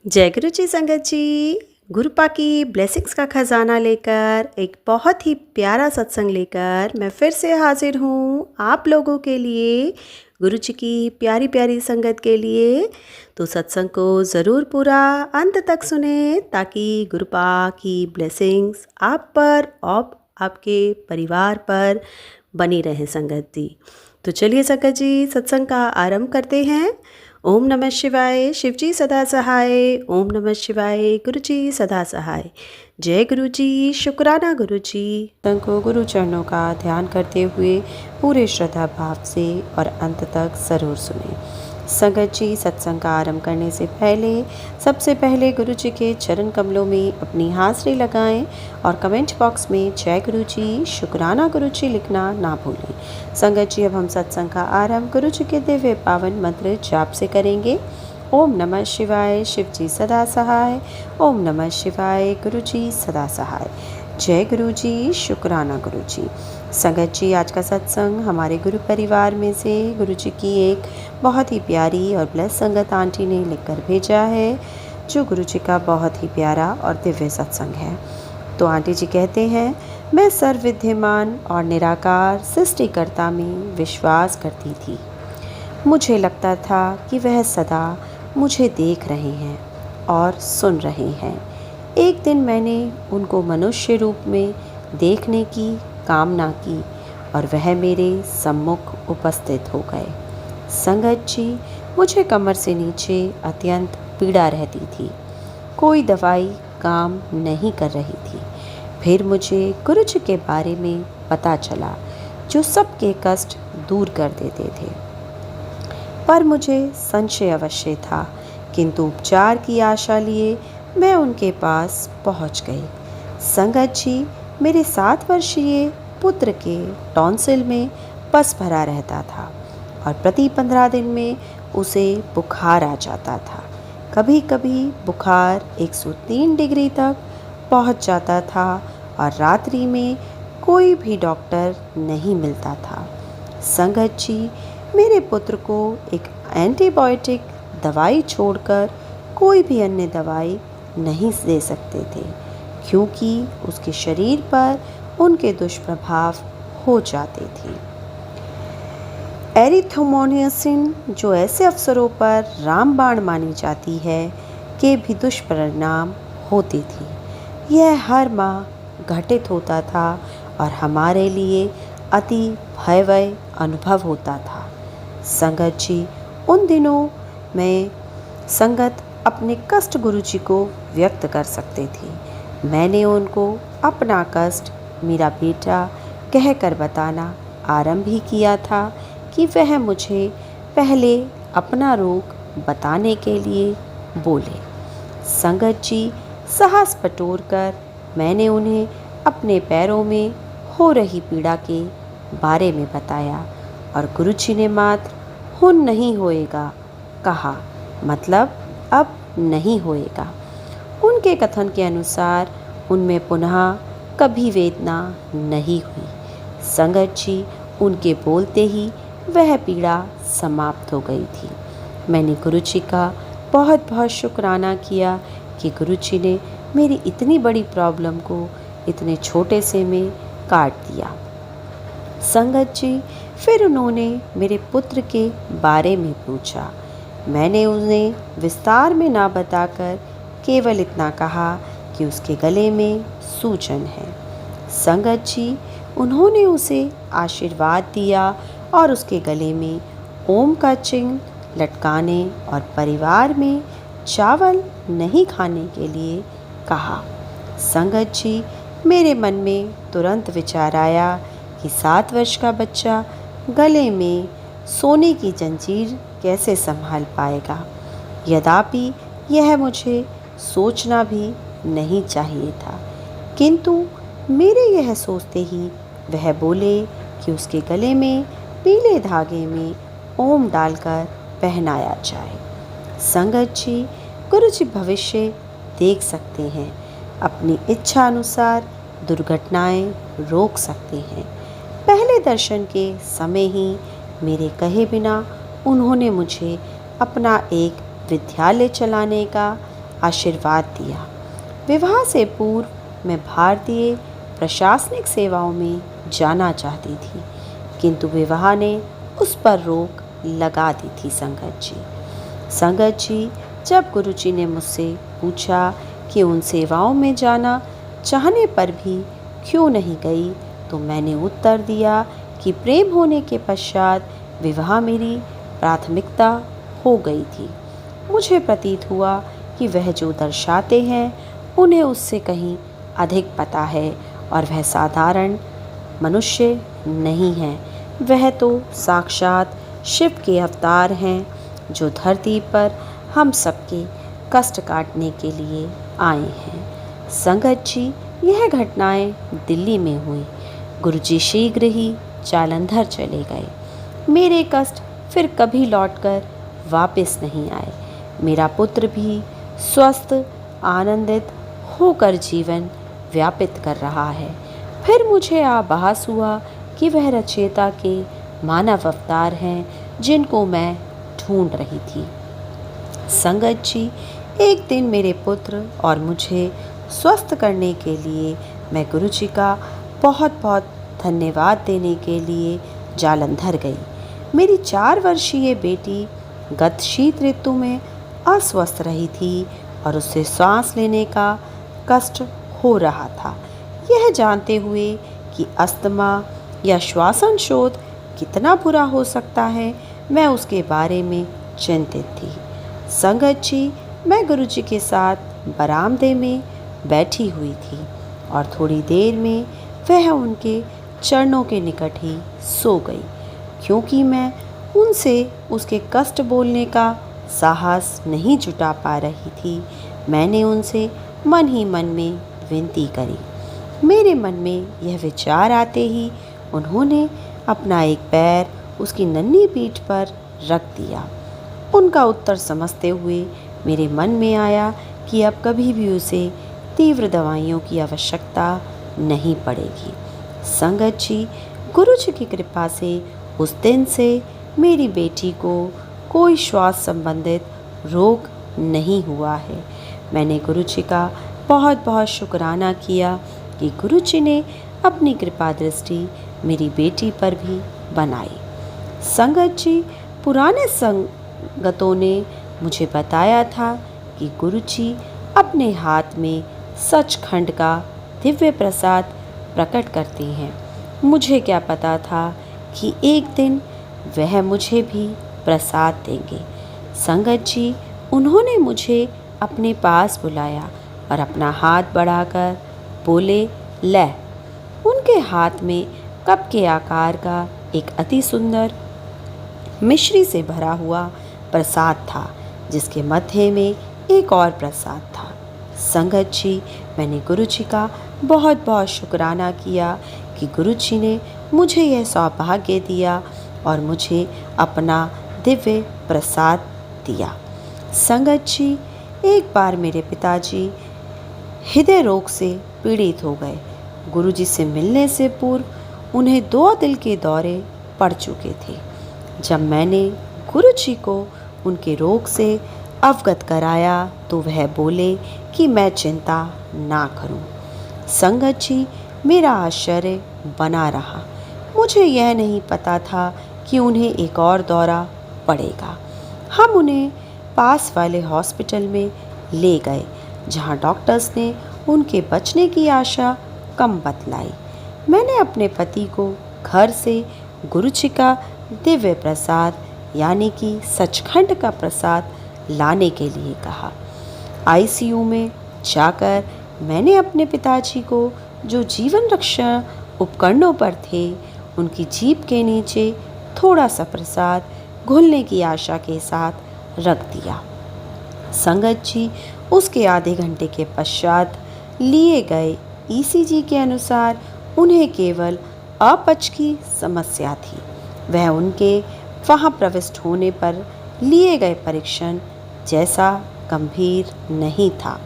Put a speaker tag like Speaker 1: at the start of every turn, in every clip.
Speaker 1: जय गुरु जी संगत जी। गुरुपा की ब्लेसिंग्स का खजाना लेकर एक बहुत ही प्यारा सत्संग लेकर मैं फिर से हाजिर हूँ आप लोगों के लिए, गुरु जी की प्यारी प्यारी संगत के लिए। तो सत्संग को ज़रूर पूरा अंत तक सुने ताकि गुरुपा की ब्लेसिंग्स आप पर और आपके परिवार पर बनी रहे संगत जी। तो चलिए संगत जी सत्संग का आरंभ करते हैं। ओम नमः शिवाय, शिव जी सदा सहाय। ओम नमः शिवाय, गुरु जी सदा सहाय। जय गुरु जी, शुक्राना गुरु जी। सत्संग को गुरु चरणों का ध्यान करते हुए पूरे श्रद्धा भाव से और अंत तक ज़रूर सुने। संगत जी सत्संग का आरंभ करने से पहले सबसे पहले गुरु जी के चरण कमलों में अपनी हाज़री लगाएं और कमेंट बॉक्स में जय गुरु जी, शुक्राना गुरु जी लिखना ना भूलें। संगत जी अब हम सत्संग का आरंभ गुरु जी के दिव्य पावन मंत्र जाप से करेंगे। ओम नमः शिवाय, शिव जी सदा सहाय। ओम नमः शिवाय, गुरु जी सदा सहाय। जय गुरु जी, शुक्राना गुरु जी। संगत जी आज का सत्संग हमारे गुरु परिवार में से गुरु जी की एक बहुत ही प्यारी और ब्लेस संगत आंटी ने लिखकर भेजा है, जो गुरु जी का बहुत ही प्यारा और दिव्य सत्संग है। तो आंटी जी कहते हैं, मैं सर्वविद्यमान और निराकार सृष्टिकर्ता में विश्वास करती थी। मुझे लगता था कि वह सदा मुझे देख रहे हैं और सुन रहे हैं। एक दिन मैंने उनको मनुष्य रूप में देखने की कामना की और वह मेरे सम्मुख उपस्थित हो गए। संगत जी मुझे कमर से नीचे अत्यंत पीड़ा रहती थी। कोई दवाई काम नहीं कर रही थी। फिर मुझे गुरु जी के बारे में पता चला, जो सबके कष्ट दूर कर देते थे। पर मुझे संशय अवश्य था, किंतु उपचार की आशा लिए मैं उनके पास पहुंच गई। संगत जी मेरे 7 वर्षीय पुत्र के टॉन्सिल में पस भरा रहता था और प्रति 15 दिन में उसे बुखार आ जाता था। कभी कभी बुखार 103 डिग्री तक पहुंच जाता था और रात्रि में कोई भी डॉक्टर नहीं मिलता था। संगत जी मेरे पुत्र को एक एंटीबायोटिक दवाई छोड़कर कोई भी अन्य दवाई नहीं दे सकते थे, क्योंकि उसके शरीर पर उनके दुष्प्रभाव हो जाते थे। एरिथ्रोमोनियसिन, जो ऐसे अवसरों पर रामबाण मानी जाती है, के भी दुष्परिणाम होती थी। यह हर माह घटित होता था और हमारे लिए अति भयावह अनुभव होता था। संगत जी उन दिनों में संगत अपने कष्ट गुरु जी को व्यक्त कर सकते थे। मैंने उनको अपना कष्ट मेरा बेटा कहकर बताना आरंभ ही किया था कि वह मुझे पहले अपना रोग बताने के लिए बोले। संगत जी साहस बटोरकर मैंने उन्हें अपने पैरों में हो रही पीड़ा के बारे में बताया और गुरु जी ने मात्र हुन नहीं होएगा कहा, मतलब अब नहीं होएगा। उनके कथन के अनुसार उनमें पुनः कभी वेदना नहीं हुई। संगत जी उनके बोलते ही वह पीड़ा समाप्त हो गई थी। मैंने गुरु जी का बहुत बहुत शुक्राना किया कि गुरु जी ने मेरी इतनी बड़ी प्रॉब्लम को इतने छोटे से में काट दिया। संगत जी फिर उन्होंने मेरे पुत्र के बारे में पूछा। मैंने उन्हें विस्तार में ना बताकर केवल इतना कहा कि उसके गले में सूजन है। संगत जी उन्होंने उसे आशीर्वाद दिया और उसके गले में ओम का चिन्ह लटकाने और परिवार में चावल नहीं खाने के लिए कहा। संगत जी मेरे मन में तुरंत विचार आया कि 7 वर्ष का बच्चा गले में सोने की जंजीर कैसे संभाल पाएगा। यद्यपि यह मुझे सोचना भी नहीं चाहिए था, किंतु मेरे यह सोचते ही वह बोले कि उसके गले में पीले धागे में ओम डालकर पहनाया जाए। संगत जी गुरु जी भविष्य देख सकते हैं, अपनी इच्छा अनुसार दुर्घटनाएं रोक सकते हैं। पहले दर्शन के समय ही मेरे कहे बिना उन्होंने मुझे अपना एक विद्यालय चलाने का आशीर्वाद दिया। विवाह से पूर्व मैं भारतीय प्रशासनिक सेवाओं में जाना चाहती थी, किंतु विवाह ने उस पर रोक लगा दी थी। संगत जी, जब गुरुजी ने मुझसे पूछा कि उन सेवाओं में जाना चाहने पर भी क्यों नहीं गई, तो मैंने उत्तर दिया कि प्रेम होने के पश्चात विवाह मेरी प्राथमिकता हो गई थी। मुझे प्रतीत हुआ कि वह जो दर्शाते हैं उन्हें उससे कहीं अधिक पता है और वह साधारण मनुष्य नहीं है। वह तो साक्षात शिव के अवतार हैं जो धरती पर हम सबके कष्ट काटने के लिए आए हैं। संगत जी, यह घटनाएं दिल्ली में हुई। गुरुजी शीघ्र ही जालंधर चले गए। मेरे कष्ट फिर कभी लौटकर वापस नहीं आए। मेरा पुत्र भी स्वस्थ आनंदित होकर जीवन व्यापित कर रहा है। फिर मुझे आभास हुआ कि वह रचयिता के मानव अवतार हैं जिनको मैं ढूंढ रही थी। संगत जी, एक दिन मेरे पुत्र और मुझे स्वस्थ करने के लिए मैं गुरुजी का बहुत बहुत धन्यवाद देने के लिए जालंधर गई। मेरी 4 वर्षीय बेटी गत शीत ऋतु में अस्वस्थ रही थी और उससे सांस लेने का कष्ट हो रहा था। यह जानते हुए कि अस्थमा या श्वसन शोथ कितना बुरा हो सकता है, मैं उसके बारे में चिंतित थी। संगत जी, मैं गुरुजी के साथ बरामदे में बैठी हुई थी और थोड़ी देर में वह उनके चरणों के निकट ही सो गई। क्योंकि मैं उनसे उसके कष्ट बोलने का साहस नहीं जुटा पा रही थी, मैंने उनसे मन ही मन में विनती करी। मेरे मन में यह विचार आते ही उन्होंने अपना एक पैर उसकी नन्ही पीठ पर रख दिया। उनका उत्तर समझते हुए मेरे मन में आया कि अब कभी भी उसे तीव्र दवाइयों की आवश्यकता नहीं पड़ेगी। संगत जी, गुरुजी की कृपा से उस दिन से मेरी बेटी को कोई श्वास संबंधित रोग नहीं हुआ है। मैंने गुरुजी का बहुत बहुत शुक्राना किया कि गुरुजी ने अपनी कृपा दृष्टि मेरी बेटी पर भी बनाई। संगत जी, पुराने संगतों ने मुझे बताया था कि गुरुजी अपने हाथ में सचखंड का दिव्य प्रसाद प्रकट करती हैं। मुझे क्या पता था कि एक दिन वह मुझे भी प्रसाद देंगे। संगत जी, उन्होंने मुझे अपने पास बुलाया और अपना हाथ बढ़ाकर बोले, ले। उनके हाथ में कप के आकार का एक अति सुंदर मिश्री से भरा हुआ प्रसाद था, जिसके मध्य में एक और प्रसाद था। संगत जी, मैंने गुरुजी का बहुत बहुत शुक्राना किया कि गुरुजी ने मुझे यह सौभाग्य दिया और मुझे अपना दिव्य प्रसाद दिया। संगत जी, एक बार मेरे पिताजी हृदय रोग से पीड़ित हो गए। गुरुजी से मिलने से पूर्व उन्हें 2 दिल के दौरे पड़ चुके थे। जब मैंने गुरुजी को उनके रोग से अवगत कराया तो वह बोले कि मैं चिंता ना करूं। संगत जी, मेरा आश्चर्य बना रहा। मुझे यह नहीं पता था कि उन्हें एक और दौरा पड़ेगा। हम उन्हें पास वाले हॉस्पिटल में ले गए, जहां डॉक्टर्स ने उनके बचने की आशा कम बतलाई। मैंने अपने पति को घर से गुरुजी का दिव्य प्रसाद यानी कि सचखंड का प्रसाद लाने के लिए कहा। आईसीयू में जाकर मैंने अपने पिताजी को, जो जीवन रक्षा उपकरणों पर थे, उनकी जीभ के नीचे थोड़ा सा प्रसाद घुलने की आशा के साथ रख दिया। संगत जी, उसके आधे घंटे के पश्चात लिए गए ईसीजी के अनुसार उन्हें केवल अपच की समस्या थी। वह उनके वहाँ प्रविष्ट होने पर लिए गए परीक्षण जैसा गंभीर नहीं था।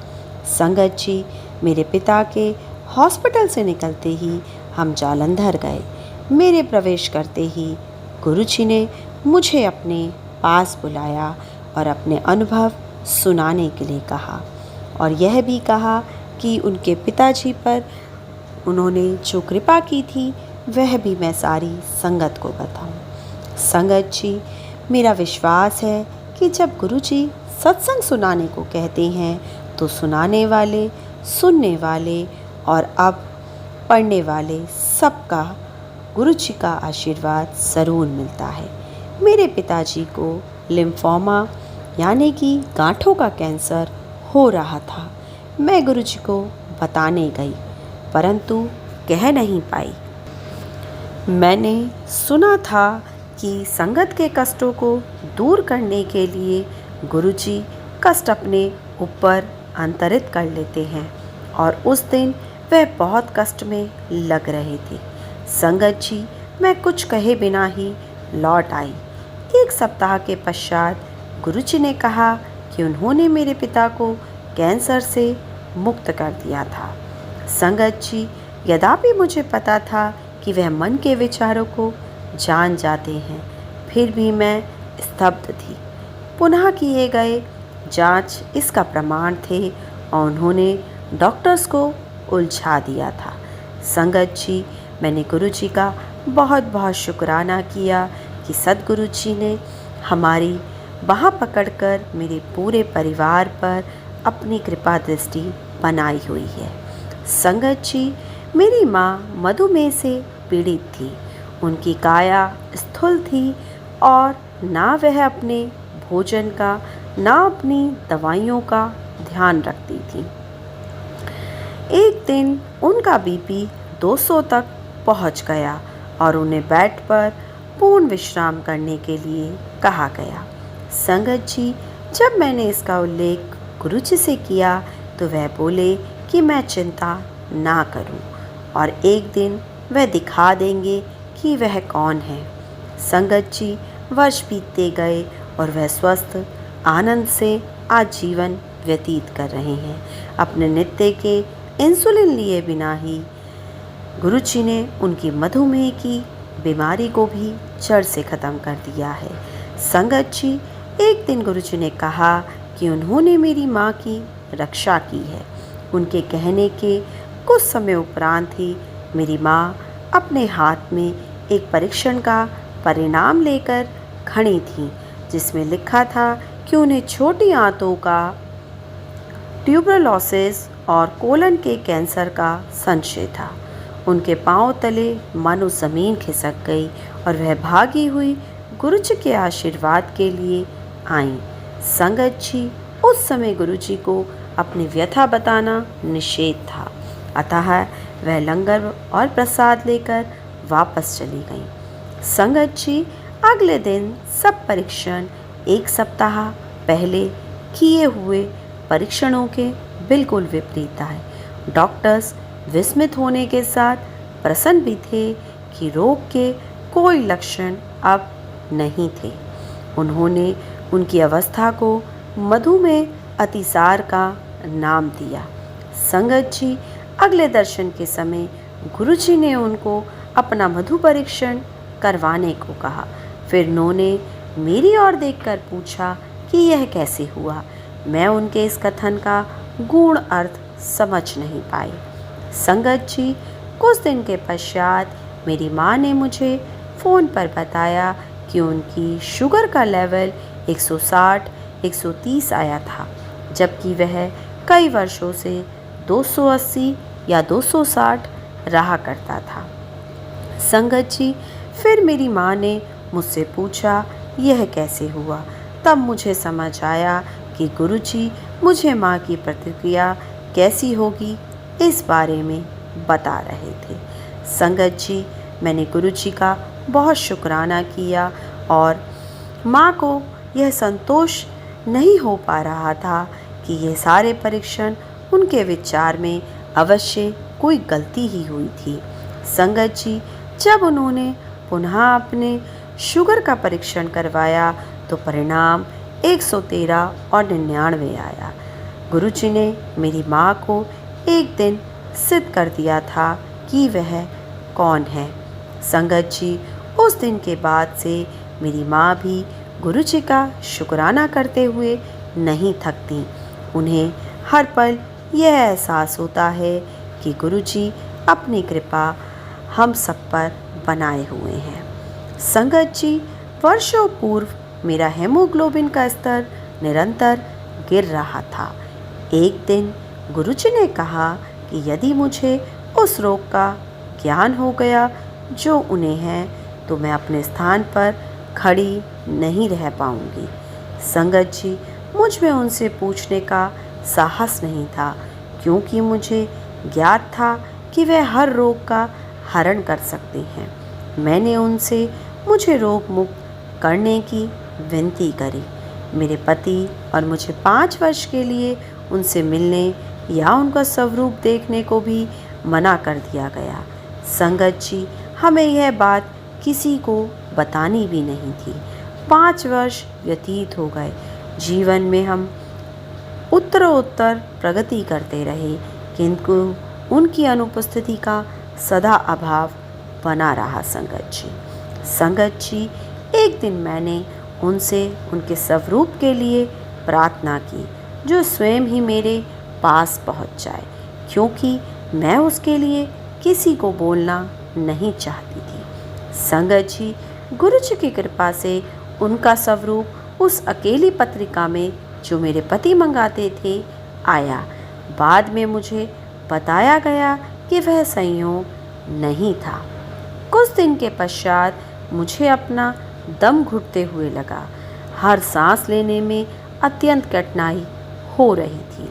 Speaker 1: संगत जी, मेरे पिता के हॉस्पिटल से निकलते ही हम जालंधर गए। मेरे प्रवेश करते ही गुरुजी ने मुझे अपने पास बुलाया और अपने अनुभव सुनाने के लिए कहा। और यह भी कहा कि उनके पिताजी पर उन्होंने जो कृपा की थी वह भी मैं सारी संगत को बताऊं। संगत जी, मेरा विश्वास है कि जब गुरुजी सत्संग सुनाने को कहते हैं तो सुनाने वाले, सुनने वाले और अब पढ़ने वाले सबका गुरुजी का आशीर्वाद ज़रूर मिलता है। मेरे पिताजी को लिम्फोमा यानी कि गांठों का कैंसर हो रहा था। मैं गुरुजी को बताने गई परंतु कह नहीं पाई। मैंने सुना था कि संगत के कष्टों को दूर करने के लिए गुरुजी कष्ट अपने ऊपर अंतरित कर लेते हैं और उस दिन वह बहुत कष्ट में लग रहे थे। संगत जी, मैं कुछ कहे बिना ही लौट आई। 1 सप्ताह के पश्चात गुरुजी ने कहा कि उन्होंने मेरे पिता को कैंसर से मुक्त कर दिया था। संगत जी, यद्यपि मुझे पता था कि वह मन के विचारों को जान जाते हैं, फिर भी मैं स्तब्ध थी। पुनः किए गए जांच इसका प्रमाण थे और उन्होंने डॉक्टर्स को उलझा दिया था। संगत जी, मैंने गुरुजी का बहुत बहुत शुक्राना किया कि सद्गुरु जी ने हमारी बाह पकड़कर मेरे पूरे परिवार पर अपनी कृपा दृष्टि बनाई हुई है। संगत जी, मेरी माँ मधुमेह से पीड़ित थी। उनकी काया स्थूल थी और ना वह अपने भोजन का ना अपनी दवाइयों का ध्यान रखती थी। एक दिन उनका बीपी 200 तक पहुंच गया और उन्हें बेड पर पूर्ण विश्राम करने के लिए कहा गया। संगत जी, जब मैंने इसका उल्लेख गुरुजी से किया तो वह बोले कि मैं चिंता ना करूं और एक दिन वह दिखा देंगे कि वह कौन है। संगत जी, वर्ष बीतते गए और वह स्वस्थ आनंद से आज जीवन व्यतीत कर रहे हैं। अपने नित्य के इंसुलिन लिए बिना ही गुरुजी ने उनकी मधुमेह की बीमारी को भी जड़ से ख़त्म कर दिया है। संगत जी, एक दिन गुरुजी ने कहा कि उन्होंने मेरी माँ की रक्षा की है। उनके कहने के कुछ समय उपरांत ही मेरी माँ अपने हाथ में एक परीक्षण का परिणाम लेकर खड़ी थी जिसमें लिखा था कि उन्हें छोटी आंतों का ट्यूबरलोसिस और कोलन के कैंसर का संशय था। उनके पांव तले मानो ज़मीन खिसक गई और वह भागी हुई गुरुजी के आशीर्वाद के लिए आईं। संगत जी, उस समय गुरुजी को अपनी व्यथा बताना निषेध था, अतः वह लंगर और प्रसाद लेकर वापस चली गईं। संगत जी, अगले दिन सब परीक्षण 1 सप्ताह पहले किए हुए परीक्षणों के बिल्कुल विपरीत आए। डॉक्टर्स विस्मित होने के साथ प्रसन्न भी थे कि रोग के कोई लक्षण अब नहीं थे। उन्होंने उनकी अवस्था को मधुमेह अतिसार का नाम दिया। संगत जी, अगले दर्शन के समय गुरुजी ने उनको अपना मधु परीक्षण करवाने को कहा। फिर उन्होंने मेरी ओर देखकर पूछा कि यह कैसे हुआ। मैं उनके इस कथन का गूढ़ अर्थ समझ नहीं पाई। संगत जी, कुछ दिन के पश्चात मेरी माँ ने मुझे फ़ोन पर बताया कि उनकी शुगर का लेवल 160-130 आया था, जबकि वह कई वर्षों से 280 या 260 रहा करता था। संगत जी, फिर मेरी माँ ने मुझसे पूछा यह कैसे हुआ। तब मुझे समझ आया कि गुरुजी मुझे माँ की प्रतिक्रिया कैसी होगी इस बारे में बता रहे थे। संगत जी, मैंने गुरुजी का बहुत शुक्राना किया और माँ को यह संतोष नहीं हो पा रहा था कि ये सारे परीक्षण उनके विचार में अवश्य कोई गलती ही हुई थी। संगत जी, जब उन्होंने पुनः अपने शुगर का परीक्षण करवाया तो परिणाम 113 और 99 आया। गुरुजी ने मेरी माँ को एक दिन सिद्ध कर दिया था कि वह कौन है। संगत जी, उस दिन के बाद से मेरी माँ भी गुरुजी का शुक्राना करते हुए नहीं थकती। उन्हें हर पल यह एहसास होता है कि गुरुजी अपनी कृपा हम सब पर बनाए हुए हैं। संगत जी, वर्षों पूर्व मेरा हेमोग्लोबिन का स्तर निरंतर गिर रहा था। एक दिन गुरुजी ने कहा कि यदि मुझे उस रोग का ज्ञान हो गया जो उन्हें है, तो मैं अपने स्थान पर खड़ी नहीं रह पाऊंगी। संगत जी, मुझ में उनसे पूछने का साहस नहीं था, क्योंकि मुझे ज्ञात था कि वह हर रोग का हरण कर सकते हैं। मैंने उनसे मुझे रोग मुक्त करने की विनती करी। मेरे पति और मुझे 5 वर्ष के लिए उनसे मिलने या उनका स्वरूप देखने को भी मना कर दिया गया। संगत जी, हमें यह बात किसी को बतानी भी नहीं थी। 5 वर्ष व्यतीत हो गए। जीवन में हम उत्तरोत्तर प्रगति करते रहे, किंतु उनकी अनुपस्थिति का सदा अभाव बना रहा। संगत जी, एक दिन मैंने उनसे उनके स्वरूप के लिए प्रार्थना की, जो स्वयं ही मेरे पास पहुंच जाए, क्योंकि मैं उसके लिए किसी को बोलना नहीं चाहती थी। संगत जी, गुरुजी की कृपा से उनका स्वरूप उस अकेली पत्रिका में जो मेरे पति मंगाते थे आया। बाद में मुझे बताया गया कि वह संयोग नहीं था। कुछ दिन के पश्चात मुझे अपना दम घुटते हुए लगा। हर सांस लेने में अत्यंत कठिनाई हो रही थी।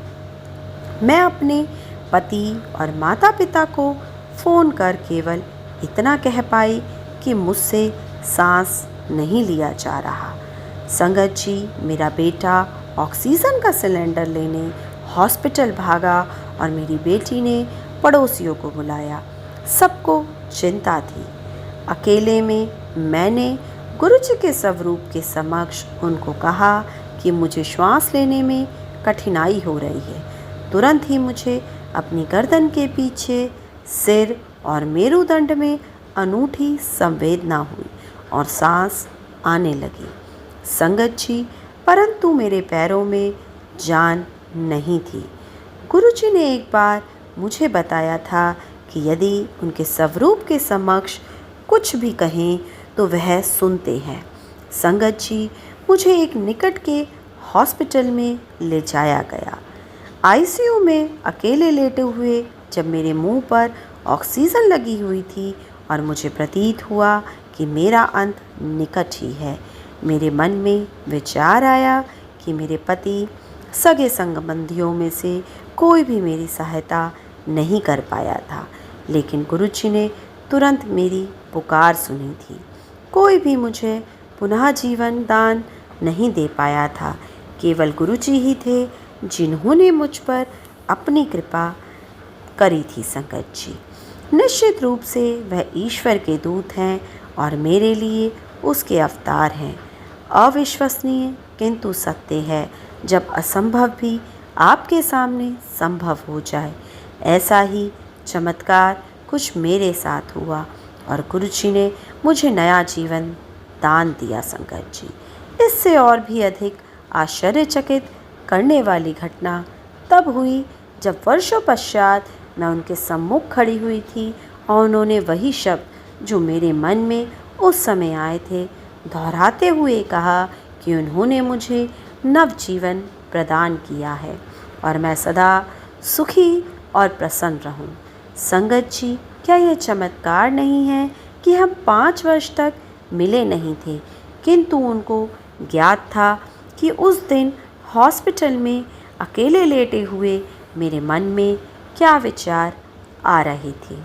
Speaker 1: मैं अपने पति और माता पिता को फ़ोन कर केवल इतना कह पाई कि मुझसे सांस नहीं लिया जा रहा। संगत जी, मेरा बेटा ऑक्सीजन का सिलेंडर लेने हॉस्पिटल भागा और मेरी बेटी ने पड़ोसियों को बुलाया। सबको चिंता थी। अकेले में मैंने गुरुजी के स्वरूप के समक्ष उनको कहा कि मुझे श्वास लेने में कठिनाई हो रही है। तुरंत ही मुझे अपनी गर्दन के पीछे, सिर और मेरुदंड में अनूठी संवेदना हुई और सांस आने लगी। संगत जी, परंतु मेरे पैरों में जान नहीं थी। गुरुजी ने एक बार मुझे बताया था कि यदि उनके स्वरूप के समक्ष कुछ भी कहें तो वह सुनते हैं। संगत जी, मुझे एक निकट के हॉस्पिटल में ले जाया गया। आईसीयू में अकेले लेटे हुए जब मेरे मुंह पर ऑक्सीजन लगी हुई थी और मुझे प्रतीत हुआ कि मेरा अंत निकट ही है, मेरे मन में विचार आया कि मेरे पति, सगे संबंधियों में से कोई भी मेरी सहायता नहीं कर पाया था, लेकिन गुरुजी ने तुरंत मेरी पुकार सुनी थी। कोई भी मुझे पुनः जीवन दान नहीं दे पाया था। केवल गुरुजी ही थे जिन्होंने मुझ पर अपनी कृपा करी थी। संगत जी, निश्चित रूप से वह ईश्वर के दूत हैं और मेरे लिए उसके अवतार हैं। अविश्वसनीय किंतु सत्य है, जब असंभव भी आपके सामने संभव हो जाए। ऐसा ही चमत्कार कुछ मेरे साथ हुआ और गुरुजी ने मुझे नया जीवन दान दिया। संगत जी, इससे और भी अधिक आश्चर्यचकित करने वाली घटना तब हुई जब वर्षों पश्चात मैं उनके सम्मुख खड़ी हुई थी और उन्होंने वही शब्द जो मेरे मन में उस समय आए थे दोहराते हुए कहा कि उन्होंने मुझे नवजीवन प्रदान किया है और मैं सदा सुखी और प्रसन्न रहूं। संगत जी, क्या यह चमत्कार नहीं है कि हम 5 वर्ष तक मिले नहीं थे, किंतु उनको ज्ञात था कि उस दिन हॉस्पिटल में अकेले लेटे हुए मेरे मन में क्या विचार आ रहे थे।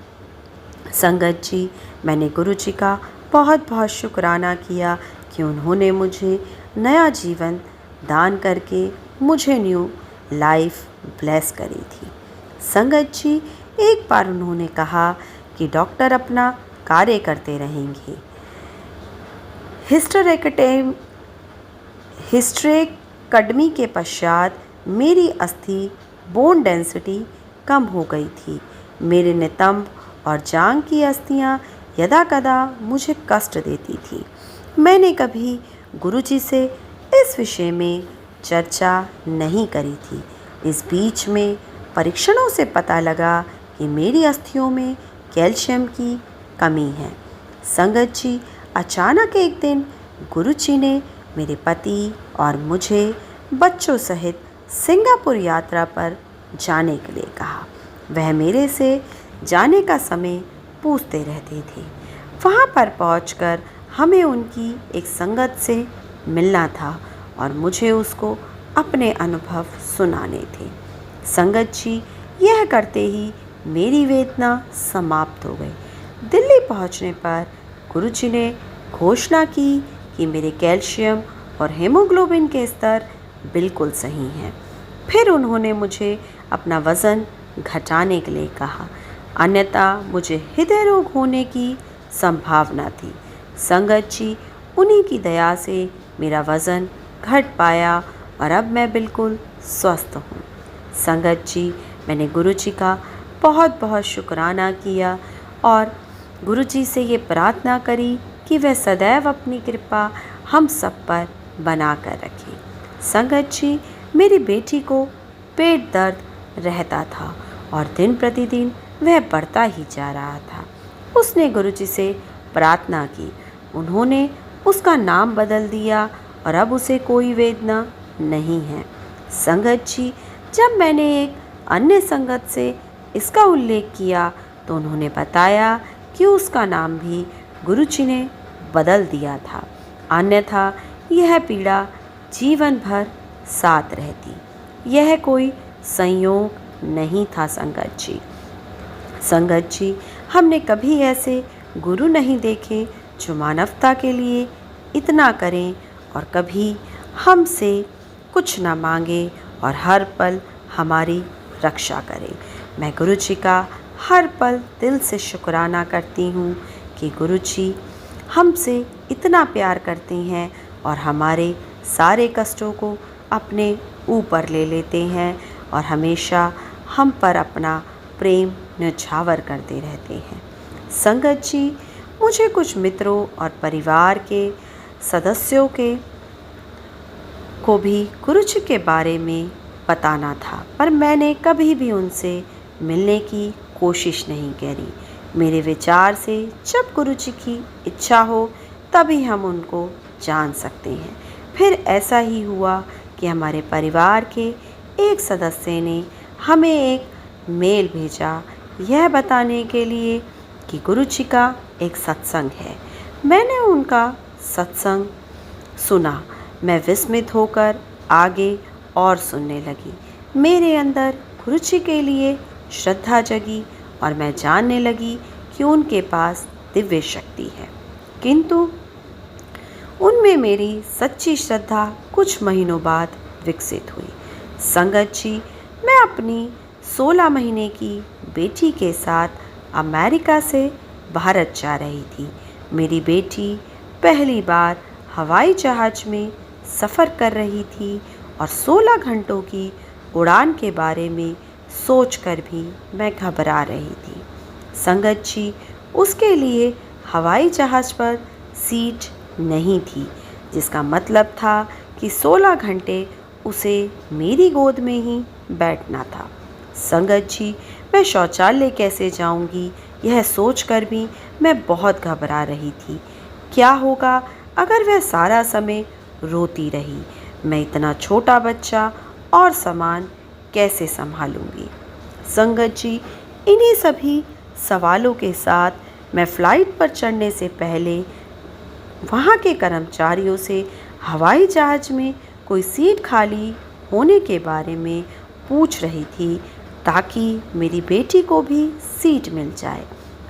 Speaker 1: संगत जी, मैंने गुरुजी का बहुत बहुत शुक्राना किया कि उन्होंने मुझे नया जीवन दान करके मुझे न्यू लाइफ ब्लेस करी थी। संगत जी, एक बार उन्होंने कहा कि डॉक्टर अपना कार्य करते रहेंगे। हिस्टेरेक्टमी के पश्चात मेरी अस्थि बोन डेंसिटी कम हो गई थी। मेरे नितंब और जांघ की अस्थियां यदाकदा मुझे कष्ट देती थी। मैंने कभी गुरुजी से इस विषय में चर्चा नहीं करी थी। इस बीच में परीक्षणों से पता लगा कि मेरी अस्थियों में कैल्शियम की कमी है। संगत जी, अचानक एक दिन गुरुजी ने मेरे पति और मुझे बच्चों सहित सिंगापुर यात्रा पर जाने के लिए कहा। वह मेरे से जाने का समय पूछते रहते थे। वहाँ पर पहुंचकर हमें उनकी एक संगत से मिलना था और मुझे उसको अपने अनुभव सुनाने थे। संगत जी, यह करते ही मेरी वेदना समाप्त हो गई। दिल्ली पहुंचने पर गुरुजी ने घोषणा की कि मेरे कैल्शियम और हेमोग्लोबिन के स्तर बिल्कुल सही हैं। फिर उन्होंने मुझे अपना वज़न घटाने के लिए कहा, अन्यथा मुझे हृदय रोग होने की संभावना थी। संगत जी, उन्हीं की दया से मेरा वज़न घट पाया और अब मैं बिल्कुल स्वस्थ हूँ। संगत जी, मैंने गुरुजी का बहुत बहुत शुक्राना किया और गुरुजी से ये प्रार्थना करी कि वह सदैव अपनी कृपा हम सब पर बना कर रखें। संगत जी, मेरी बेटी को पेट दर्द रहता था और दिन प्रतिदिन वह बढ़ता ही जा रहा था। उसने गुरुजी से प्रार्थना की। उन्होंने उसका नाम बदल दिया और अब उसे कोई वेदना नहीं है। संगत जी, जब मैंने एक अन्य संगत से इसका उल्लेख किया तो उन्होंने बताया कि उसका नाम भी गुरुजी ने बदल दिया था, अन्यथा यह पीड़ा जीवन भर साथ रहती। यह कोई संयोग नहीं था। संगत जी, हमने कभी ऐसे गुरु नहीं देखे जो मानवता के लिए इतना करें और कभी हमसे कुछ ना मांगे और हर पल हमारी रक्षा करें। मैं गुरुजी का हर पल दिल से शुक्राना करती हूँ कि गुरुजी हमसे इतना प्यार करते हैं और हमारे सारे कष्टों को अपने ऊपर ले लेते हैं और हमेशा हम पर अपना प्रेम न्यौछावर करते रहते हैं। संगत जी, मुझे कुछ मित्रों और परिवार के सदस्यों को भी गुरुजी के बारे में बताना था, पर मैंने कभी भी उनसे मिलने की कोशिश नहीं करी। मेरे विचार से जब गुरुजी की इच्छा हो तभी हम उनको जान सकते हैं। फिर ऐसा ही हुआ कि हमारे परिवार के एक सदस्य ने हमें एक मेल भेजा यह बताने के लिए कि गुरुजी का एक सत्संग है। मैंने उनका सत्संग सुना। मैं विस्मित होकर आगे और सुनने लगी। मेरे अंदर गुरुजी के लिए श्रद्धा जगी और मैं जानने लगी कि उनके पास दिव्य शक्ति है, किंतु उनमें मेरी सच्ची श्रद्धा कुछ महीनों बाद विकसित हुई। संगत जी, मैं अपनी 16 महीने की बेटी के साथ अमेरिका से भारत जा रही थी। मेरी बेटी पहली बार हवाई जहाज में सफ़र कर रही थी और 16 घंटों की उड़ान के बारे में सोचकर भी मैं घबरा रही थी। संगत जी, उसके लिए हवाई जहाज़ पर सीट नहीं थी, जिसका मतलब था कि 16 घंटे उसे मेरी गोद में ही बैठना था। संगत जी, मैं शौचालय कैसे जाऊंगी, यह सोचकर भी मैं बहुत घबरा रही थी। क्या होगा अगर वह सारा समय रोती रही? मैं इतना छोटा बच्चा और सामान कैसे संभालूंगी? संगत जी, इन्हीं सभी सवालों के साथ मैं फ़्लाइट पर चढ़ने से पहले वहाँ के कर्मचारियों से हवाई जहाज़ में कोई सीट खाली होने के बारे में पूछ रही थी ताकि मेरी बेटी को भी सीट मिल जाए,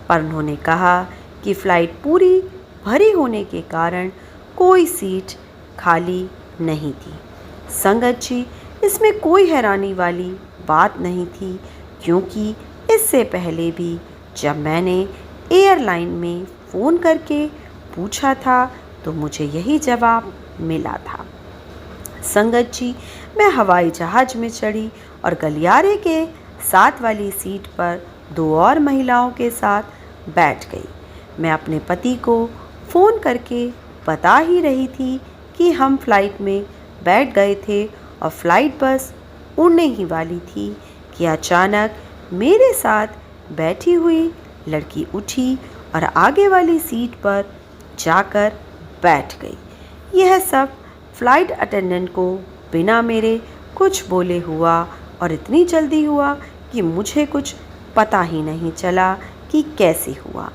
Speaker 1: पर उन्होंने कहा कि फ़्लाइट पूरी भरी होने के कारण कोई सीट खाली नहीं थी। संगत जी, इसमें कोई हैरानी वाली बात नहीं थी, क्योंकि इससे पहले भी जब मैंने एयरलाइन में फ़ोन करके पूछा था तो मुझे यही जवाब मिला था। संगत जी, मैं हवाई जहाज में चढ़ी और गलियारे के साथ वाली सीट पर 2 और महिलाओं के साथ बैठ गई। मैं अपने पति को फ़ोन करके बता ही रही थी कि हम फ़्लाइट में बैठ गए थे और फ़्लाइट बस उड़ने ही वाली थी कि अचानक मेरे साथ बैठी हुई लड़की उठी और आगे वाली सीट पर जाकर बैठ गई। यह सब फ्लाइट अटेंडेंट को बिना मेरे कुछ बोले हुआ और इतनी जल्दी हुआ कि मुझे कुछ पता ही नहीं चला कि कैसे हुआ।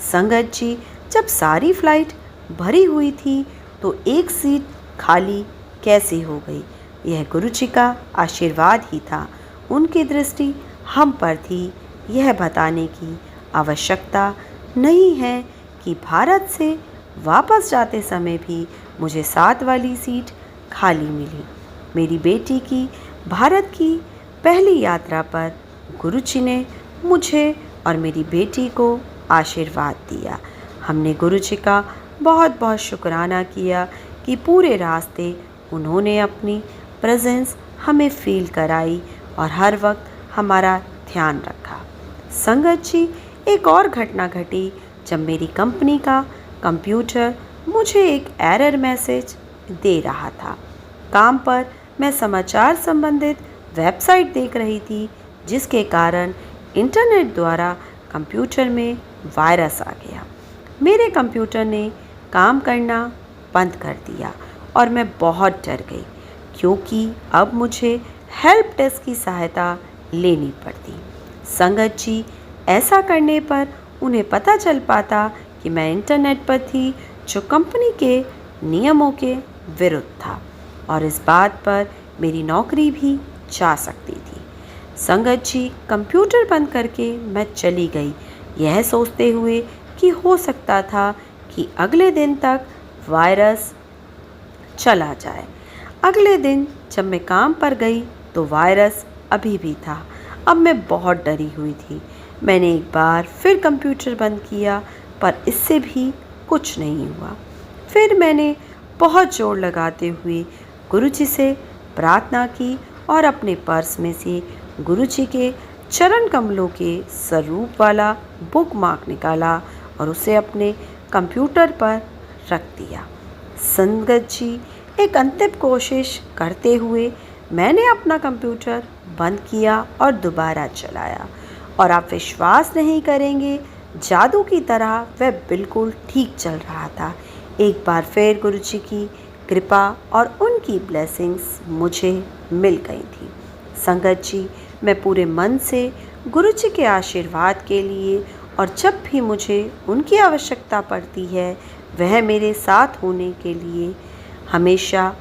Speaker 1: संगत जी, जब सारी फ्लाइट भरी हुई थी तो एक सीट खाली कैसे हो गई? यह गुरु जी का आशीर्वाद ही था। उनकी दृष्टि हम पर थी। यह बताने की आवश्यकता नहीं है कि भारत से वापस जाते समय भी मुझे साथ वाली सीट खाली मिली। मेरी बेटी की भारत की पहली यात्रा पर गुरु जी ने मुझे और मेरी बेटी को आशीर्वाद दिया। हमने गुरु जी का बहुत बहुत शुक्राना किया कि पूरे रास्ते उन्होंने अपनी प्रेजेंस हमें फील कराई और हर वक्त हमारा ध्यान रखा। संगत जी, एक और घटना घटी जब मेरी कंपनी का कंप्यूटर मुझे एक एरर मैसेज दे रहा था। काम पर मैं समाचार संबंधित वेबसाइट देख रही थी, जिसके कारण इंटरनेट द्वारा कंप्यूटर में वायरस आ गया। मेरे कंप्यूटर ने काम करना बंद कर दिया और मैं बहुत डर गई, क्योंकि अब मुझे हेल्प डेस्क की सहायता लेनी पड़ती। संगत जी, ऐसा करने पर उन्हें पता चल पाता कि मैं इंटरनेट पर थी, जो कंपनी के नियमों के विरुद्ध था और इस बात पर मेरी नौकरी भी जा सकती थी। संगत जी, कंप्यूटर बंद करके मैं चली गई, यह सोचते हुए कि हो सकता था कि अगले दिन तक वायरस चला जाए। अगले दिन जब मैं काम पर गई तो वायरस अभी भी था। अब मैं बहुत डरी हुई थी। मैंने एक बार फिर कंप्यूटर बंद किया, पर इससे भी कुछ नहीं हुआ। फिर मैंने बहुत जोर लगाते हुए गुरुजी से प्रार्थना की और अपने पर्स में से गुरुजी के चरण कमलों के स्वरूप वाला बुक मार्क निकाला और उसे अपने कंप्यूटर पर रख दिया। संगत जी, एक अंतिम कोशिश करते हुए मैंने अपना कंप्यूटर बंद किया और दोबारा चलाया, और आप विश्वास नहीं करेंगे, जादू की तरह वह बिल्कुल ठीक चल रहा था। एक बार फिर गुरुजी की कृपा और उनकी ब्लेसिंग्स मुझे मिल गई थी। संगत जी, मैं पूरे मन से गुरुजी के आशीर्वाद के लिए और जब भी मुझे उनकी आवश्यकता पड़ती है, वह मेरे साथ होने के लिए हमेशा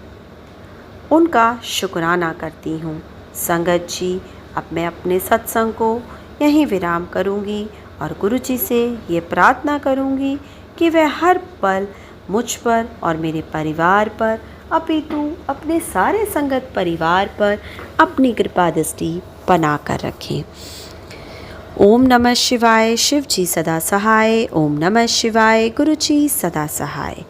Speaker 1: उनका शुक्राना करती हूँ। संगत जी, अब मैं अपने सत्संग को यहीं विराम करूँगी और गुरुजी से ये प्रार्थना करूँगी कि वह हर पल मुझ पर और मेरे परिवार पर, अपितु अपने सारे संगत परिवार पर अपनी कृपा दृष्टि बना कर रखें। ओम नमः शिवाय। शिव जी सदा सहाय। ओम नमः शिवाय। गुरु जी सदा सहाय।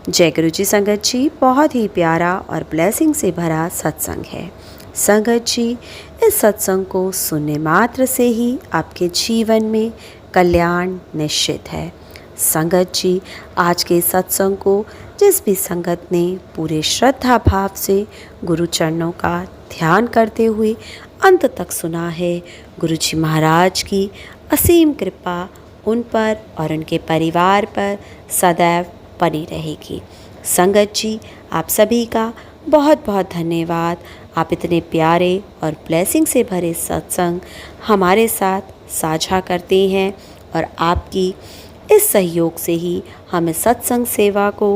Speaker 1: जय गुरु जी। संगत जी, बहुत ही प्यारा और ब्लेसिंग से भरा सत्संग है। संगत जी, इस सत्संग को सुनने मात्र से ही आपके जीवन में कल्याण निश्चित है। संगत जी, आज के सत्संग को जिस भी संगत ने पूरे श्रद्धा भाव से गुरु चरणों का ध्यान करते हुए अंत तक सुना है, गुरु जी महाराज की असीम कृपा उन पर और उनके परिवार पर सदैव बनी रहेगी। संगत जी, आप सभी का बहुत बहुत धन्यवाद। आप इतने प्यारे और ब्लेसिंग से भरे सत्संग हमारे साथ साझा करते हैं और आपकी इस सहयोग से ही हम इस सत्संग सेवा को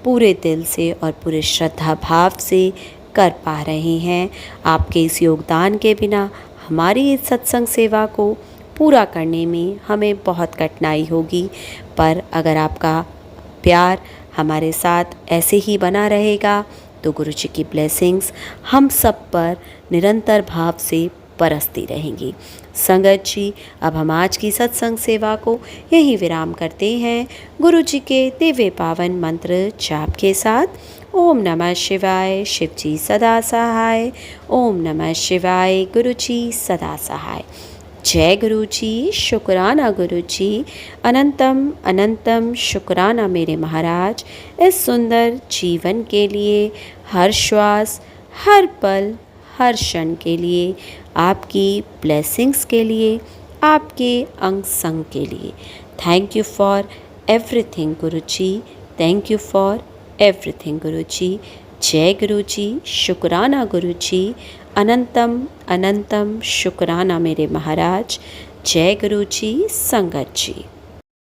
Speaker 1: पूरे दिल से और पूरे श्रद्धा भाव से कर पा रहे हैं। आपके इस योगदान के बिना हमारी इस सत्संग सेवा को पूरा करने में हमें बहुत कठिनाई होगी, पर अगर आपका प्यार हमारे साथ ऐसे ही बना रहेगा तो गुरु जी की ब्लेसिंग्स हम सब पर निरंतर भाव से बरसती रहेंगी। संगत जी, अब हम आज की सत्संग सेवा को यहीं विराम करते हैं गुरु जी के दिव्य पावन मंत्र जाप के साथ। ओम नमः शिवाय। शिव जी सदा सहाय। ओम नमः शिवाय। गुरु जी सदा सहाय। जय गुरु जी। शुक्राना गुरु जी। अनंतम अनंतम शुक्राना मेरे महाराज, इस सुंदर जीवन के लिए, हर श्वास, हर पल, हर क्षण के लिए, आपकी ब्लेसिंग्स के लिए, आपके अंग संग के लिए। Thank you for everything Guru ji, thank you for everything गुरु जी। जय गुरु जी, शुक्राना गुरु जी, अनंतम अनंतम शुक्राना मेरे महाराज। जय गुरु जी, संगत जी।